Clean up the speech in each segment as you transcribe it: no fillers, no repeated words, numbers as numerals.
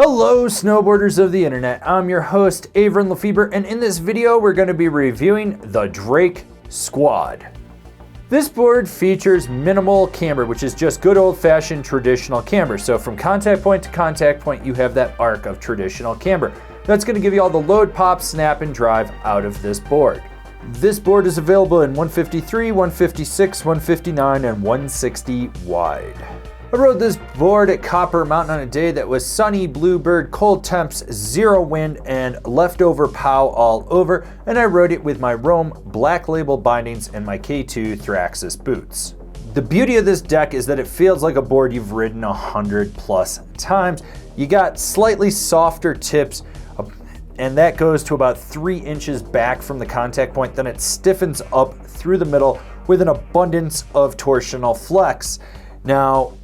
Hello snowboarders of the internet, I'm your host Avran LeFeber, and in this video we're going to be reviewing the Drake Squad. This board features minimal camber, which is just good old-fashioned traditional camber. So from contact point to contact point you have that arc of traditional camber. That's going to give you all the load, pop, snap, and drive out of this board. This board is available in 153, 156, 159, and 160 wide. I rode this board at Copper Mountain on a day that was sunny, bluebird, cold temps, zero wind, and leftover pow all over, and I rode it with my Rome Black Label bindings and my K2 Thraxis boots. The beauty of this deck is that it feels like a board you've ridden 100+ times. You got slightly softer tips, and that goes to about 3 inches back from the contact point. Then it stiffens up through the middle with an abundance of torsional flex. Now,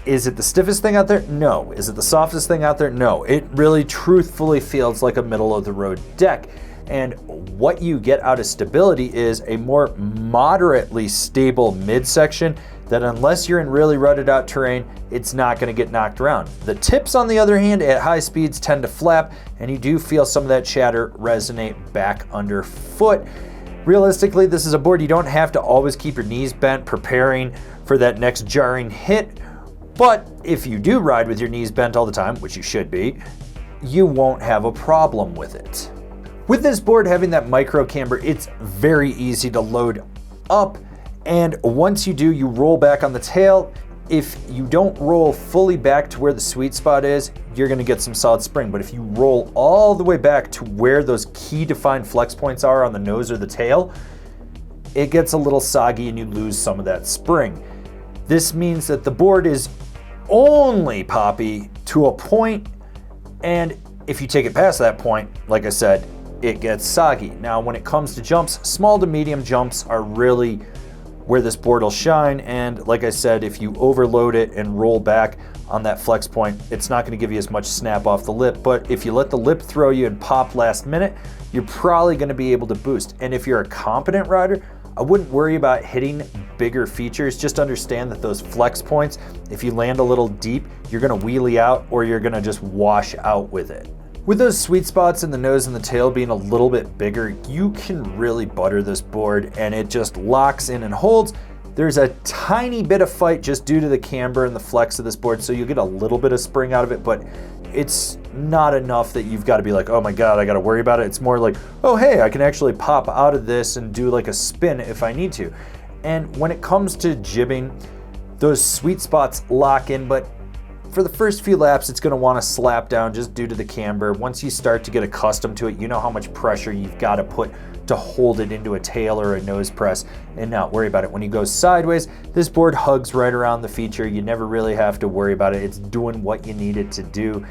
is it the stiffest thing out there? No. Is it the softest thing out there? No. It really truthfully feels like a middle of the road deck. And what you get out of stability is a more moderately stable midsection that, unless you're in really rutted out terrain, it's not going to get knocked around. The tips, on the other hand, at high speeds tend to flap, and you do feel some of that chatter resonate back underfoot. Realistically, this is a board you don't have to always keep your knees bent preparing for that next jarring hit. But if you do ride with your knees bent all the time, which you should be, you won't have a problem with it. With this board having that micro camber, it's very easy to load up, and once you do, you roll back on the tail. If you don't roll fully back to where the sweet spot is, you're gonna get some solid spring. But if you roll all the way back to where those key defined flex points are on the nose or the tail, it gets a little soggy and you lose some of that spring. This means that the board is only poppy to a point, and if you take it past that point, like I said, it gets soggy. Now, when it comes to jumps, small to medium jumps are really where this board will shine, and like I said, if you overload it and roll back on that flex point, it's not going to give you as much snap off the lip. But if you let the lip throw you and pop last minute, you're probably going to be able to boost. And if you're a competent rider, I wouldn't worry about hitting bigger features. Just understand that those flex points, if you land a little deep, you're gonna wheelie out or you're gonna just wash out with it. With those sweet spots in the nose and the tail being a little bit bigger, you can really butter this board and it just locks in and holds. There's a tiny bit of fight just due to the camber and the flex of this board, so you get a little bit of spring out of it, but it's not enough that you've got to be like, oh my god, I got to worry about it. It's more like, oh hey, I can actually pop out of this and do like a spin if I need to. And when it comes to jibbing, those sweet spots lock in, but for the first few laps, it's going to want to slap down just due to the camber. Once you start to get accustomed to it, you know how much pressure you've got to put to hold it into a tail or a nose press and not worry about it. When you go sideways, this board hugs right around the feature. You never really have to worry about it. It's doing what you need it to do.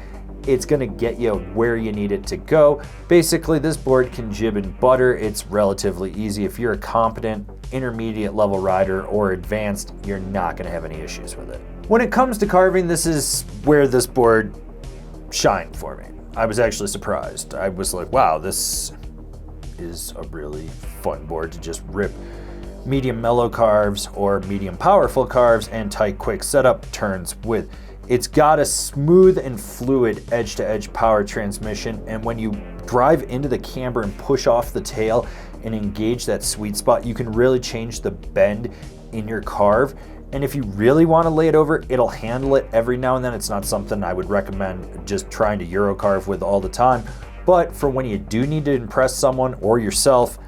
It's going to get you where you need it to go. Basically, this board can jib and butter. It's relatively easy. If you're a competent intermediate level rider or advanced, you're not going to have any issues with it. When it comes to carving, this is where this board shined for me. I was actually surprised. I was like, wow, this is a really fun board to just rip medium mellow carves or medium powerful carves and tight quick setup turns with. It's got a smooth and fluid edge-to-edge power transmission, and when you drive into the camber and push off the tail and engage that sweet spot, you can really change the bend in your carve. And if you really want to lay it over, it'll handle it every now and then. It's not something I would recommend just trying to Euro carve with all the time, but for when you do need to impress someone or yourself,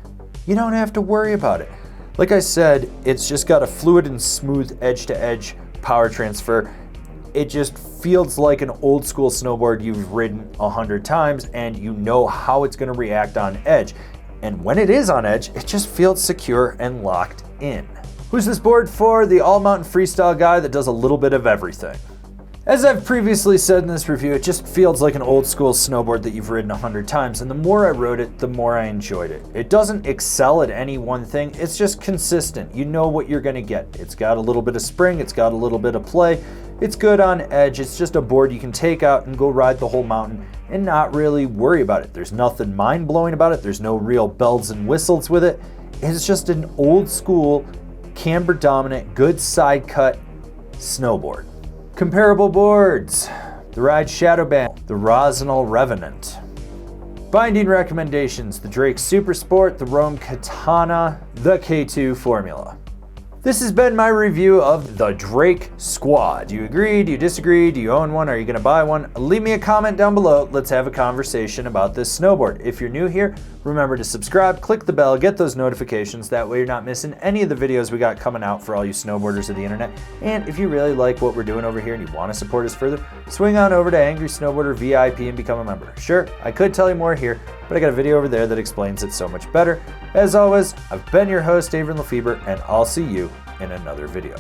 you don't have to worry about it. Like I said, it's just got a fluid and smooth edge-to-edge power transfer. It just feels like an old school snowboard you've ridden 100 times, and you know how it's going to react on edge. And when it is on edge, it just feels secure and locked in. Who's this board for? The all-mountain freestyle guy that does a little bit of everything. As I've previously said in this review, it just feels like an old school snowboard that you've ridden 100 times, and the more I rode it, the more I enjoyed it. It doesn't excel at any one thing, it's just consistent. You know what you're gonna get. It's got a little bit of spring, it's got a little bit of play, it's good on edge, it's just a board you can take out and go ride the whole mountain and not really worry about it. There's nothing mind-blowing about it, there's no real bells and whistles with it. It's just an old school, camber dominant, good side cut snowboard. Comparable boards. the Ride Shadow Band, the Rosinal Revenant. Binding recommendations, the Drake Supersport, the Rome Katana, the K2 Formula. This has been my review of the Drake Squad. Do you agree? Do you disagree? Do you own one? Are you gonna buy one? Leave me a comment down below. Let's have a conversation about this snowboard. If you're new here, remember to subscribe, click the bell, get those notifications. That way you're not missing any of the videos we got coming out for all you snowboarders of the internet. And if you really like what we're doing over here and you wanna support us further, swing on over to Angry Snowboarder VIP and become a member. Sure, I could tell you more here, but I got a video over there that explains it so much better. As always, I've been your host, Avran LeFeber, and I'll see you in another video.